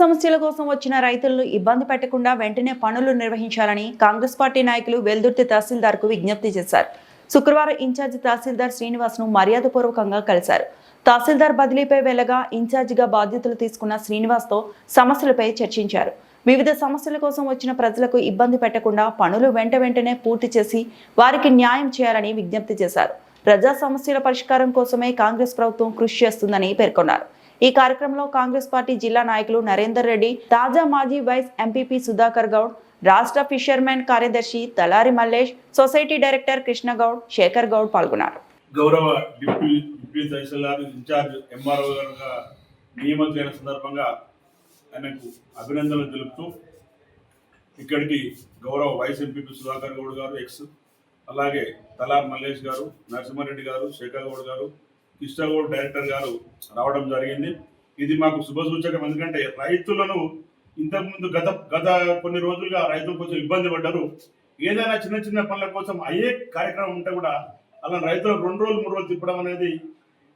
సమస్యల కోసం వచ్చిన రైతులను ఇబ్బంది పెట్టకుండా వెంటనే పనులు నిర్వహించాలని కాంగ్రెస్ పార్టీ నాయకులు వెల్దుర్తి తహసీల్దార్కు విజ్ఞప్తి చేశారు. శుక్రవారం ఇన్ఛార్జి తహసీల్దార్ శ్రీనివాస్ను మర్యాదపూర్వకంగా కలిశారు. తహసీల్దార్ బదిలీపై వెళ్లగా ఇన్ఛార్జిగా బాధ్యతలు తీసుకున్న శ్రీనివాస్తో సమస్యలపై చర్చించారు. వివిధ సమస్యల కోసం వచ్చిన ప్రజలకు ఇబ్బంది పెట్టకుండా పనులు వెంటనే పూర్తి చేసి వారికి న్యాయం చేయాలని విజ్ఞప్తి చేశారు. ప్రజా సమస్యల పరిష్కారం కోసమే కాంగ్రెస్ ప్రభుత్వం కృషి చేస్తుందని పేర్కొన్నారు. ఈ కార్యక్రమంలో కాంగ్రెస్ పార్టీ జిల్లా నాయకులు నరేందర్ రెడ్డి, తాజా మాజీ వైస్ ఎంపీపీ సుధాకర్ గౌడ్, రాష్ట్ర ఫిషర్మెన్ కార్యదర్శి తలారి మల్లేష్, సొసైటీ డైరెక్టర్ కృష్ణ గౌడ్, శేఖర్ గౌడ్ పాల్గొన్నారు. గౌరవ డిప్యూటీ తహసీల్దార్ ఇన్ఛార్జ్ ఎంఆర్ఓ గారుగా నియమితులైన సందర్భంగా ఆయనకు అభినందనలు తెలుపుతూ ఇక్కడికి గౌరవ వైస్ ఎంపీపీ సుధాకర్ గౌడ్ గారు ఎక్స్, అలాగే తలారి మల్లేష్ గారు, నరసింహారెడ్డి గారు, శేఖర్ గౌడ్ గారు, కృష్ణగౌడ్ డైరెక్టర్ గారు రావడం జరిగింది. ఇది మాకు శుభసూచకం. ఎందుకంటే రైతులను ఇంతకుముందు గత కొన్ని రోజులుగా రైతులు కొంచెం ఇబ్బంది పడ్డారు. ఏదైనా చిన్న పనుల కోసం అయ్యే కార్యక్రమం ఉంటే కూడా అలా రైతులు 2 రోజులు 3 రోజులు తిప్పడం అనేది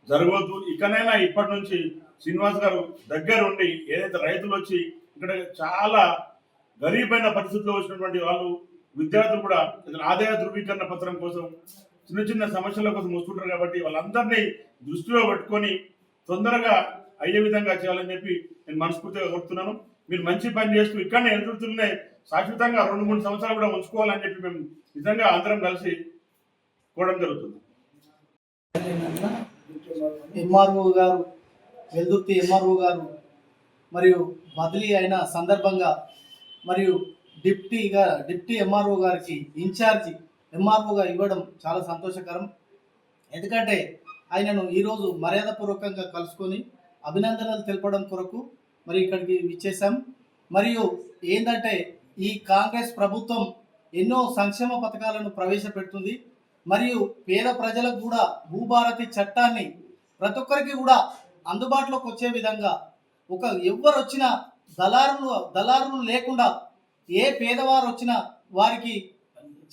జరగవద్దు. ఇకనైనా ఇప్పటి నుంచి శ్రీనివాస్ గారు దగ్గర ఉండి ఏదైతే రైతులు వచ్చి ఇక్కడ చాలా గరీబైన పరిస్థితుల్లో వచ్చినటువంటి వాళ్ళు విద్యార్థులు కూడా ఆదాయ ధృవీకరణ పత్రం కోసం చిన్న సమస్యల కోసం వస్తుంటారు. కాబట్టి వాళ్ళందరినీ దృష్టిలో పెట్టుకొని తొందరగా అయ్యే విధంగా చేయాలని చెప్పి నేను మనస్ఫూర్తిగా కోరుతున్నాను. మీరు మంచి పని చేస్తూ ఇక్కడనే ఎదురుతున్నే శాశ్వతంగా 2-3 సంవత్సరాలు కూడా ఉంచుకోవాలని చెప్పి మేము నిజంగా అందరం కలిసి కోవడం జరుగుతుంది. ఎంఆర్ఓ గారు, వెల్దుర్తి ఎంఆర్ఓ గారు మరియు బదిలీ అయిన సందర్భంగా మరియు డిప్టీ ఎంఆర్ఓ గారికి ఇన్ఛార్జి ఎంఆర్ఓగా ఇవ్వడం చాలా సంతోషకరం. ఎందుకంటే ఆయనను ఈరోజు మర్యాదపూర్వకంగా కలుసుకొని అభినందనలు తెలపడం కొరకు మరి ఇక్కడికి ఇచ్చేసాం. మరియు ఏంటంటే ఈ కాంగ్రెస్ ప్రభుత్వం ఎన్నో సంక్షేమ పథకాలను ప్రవేశపెడుతుంది. మరియు పేద ప్రజలకు కూడా భూభారతి చట్టాన్ని ప్రతి ఒక్కరికి కూడా అందుబాటులోకి వచ్చే విధంగా ఎవరు వచ్చినా దళారులు లేకుండా ఏ పేదవారు వచ్చినా వారికి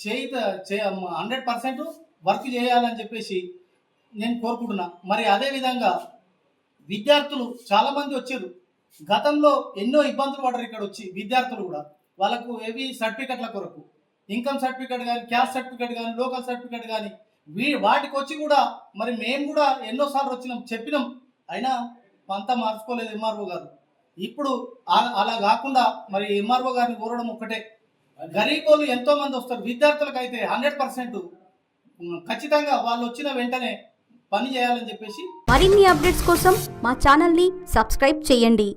100% వర్క్ చేయాలని చెప్పేసి నేను కోరుకుంటున్నా. మరి అదేవిధంగా విద్యార్థులు చాలామంది వచ్చారు. గతంలో ఎన్నో ఇబ్బందులు పడ్డారు. ఇక్కడ వచ్చి విద్యార్థులు కూడా వాళ్ళకు ఏవి సర్టిఫికెట్ల కొరకు ఇన్కమ్ సర్టిఫికెట్ కానీ, క్యాస్ట్ సర్టిఫికెట్ కానీ, లోకల్ సర్టిఫికెట్ కానీ వాటికి వచ్చి కూడా మరి మేము కూడా ఎన్నోసార్లు వచ్చినాం, చెప్పినాం, అయినా అంతా మార్చుకోలేదు ఎంఆర్ఓ గారు. ఇప్పుడు అలా కాకుండా మరి ఎంఆర్ఓ గారిని కోరడం ఒక్కటే, గరీబోళ్ళు ఎంతో మంది వస్తారు. విద్యార్థులకు అయితే 100% ఖచ్చితంగా వాళ్ళు వచ్చిన వెంటనే పని చేయాలని చెప్పేసి. మరిన్ని అప్డేట్స్ కోసం మా ఛానల్ని సబ్స్క్రైబ్ చేయండి.